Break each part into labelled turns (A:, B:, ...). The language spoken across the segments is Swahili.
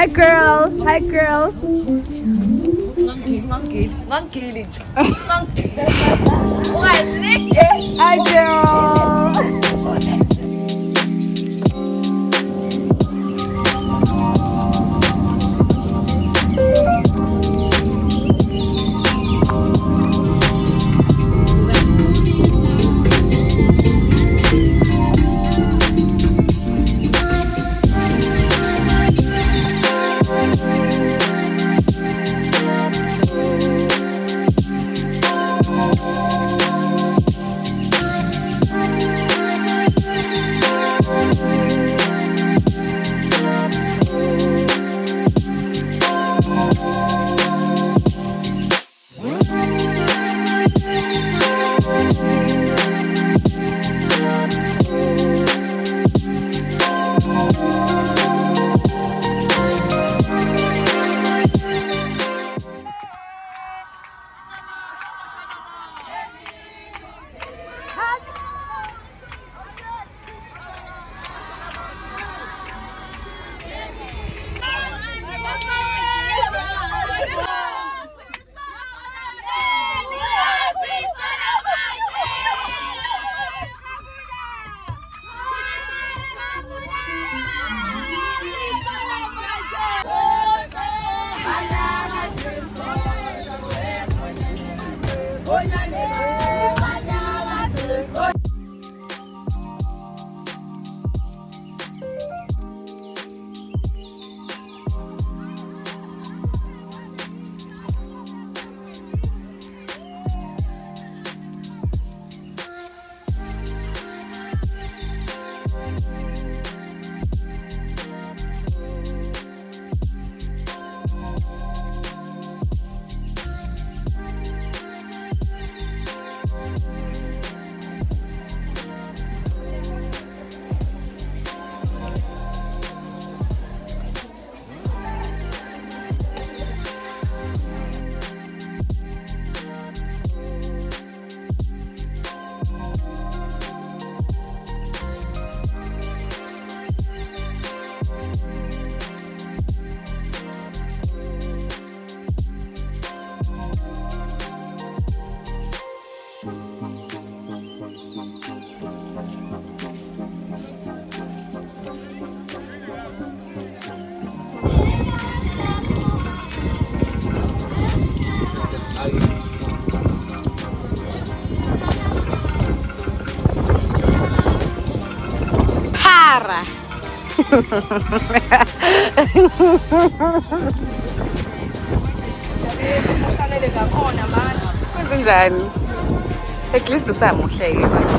A: Hi girl. Hi girl.
B: Ngangili nje. Ungalike.
A: Hi girl.
B: Para. Kwenzenjani? At least usamuhle-ke manje.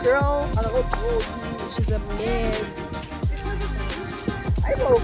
A: Girl, I love Brody. She's a mess. I hope.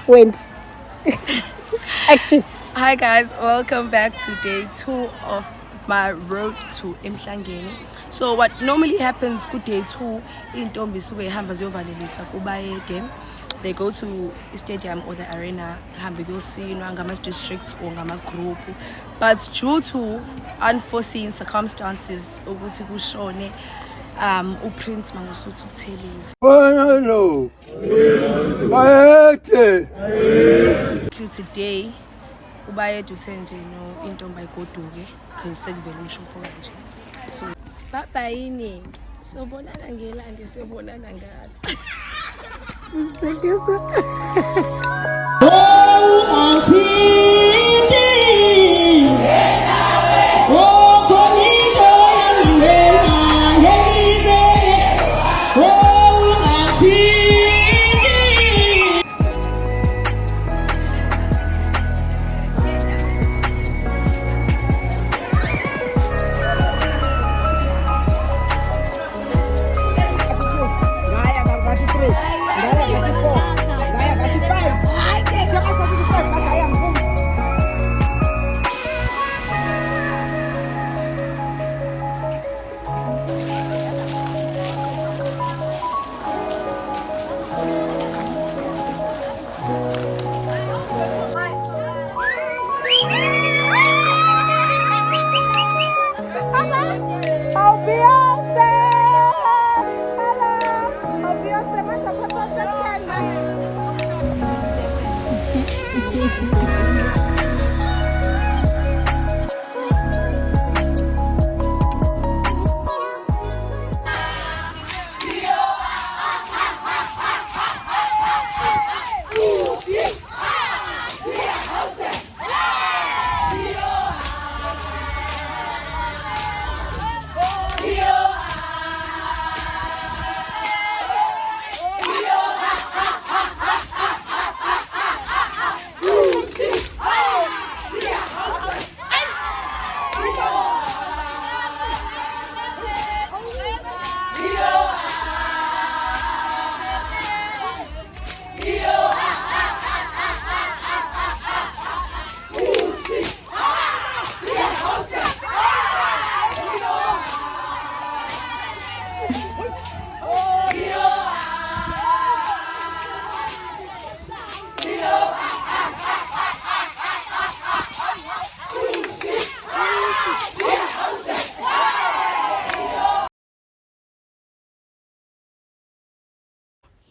A: Went. Action.
C: Hi guys, welcome back to day 2 of my road to eMhlangeni. So what normally happens ku day 2, intombi suke ihamba ziyovalelisa ku Maiden. They go to the stadium or the arena, hambe kuyosinwa ngama districts or ngama group. But due to unforeseen circumstances ukuthi kushone uPrince Mangosuthu Buthelezi.
D: No.
C: Today ubayede uthe nje no intombi ayigoduke because sekuvela umshopho kanje. So bye iningi sobonana ngelanga sobonana ngalo.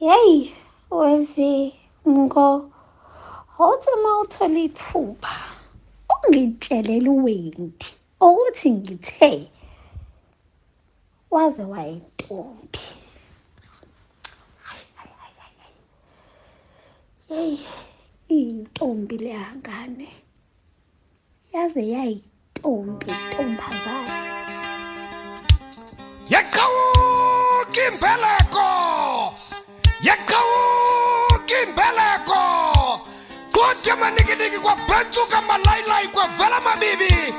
E: Hey, wezi ngo hothi mawuthola ithuba ungitshelele uwendi ukuthi ngithe waze wayintombi. Hey, intombi lehangane yaze yayintombi ntombazana.
D: Yaqhawuka imbeleko kodwa maningi kwabhentuka malayilay kwavela mabibi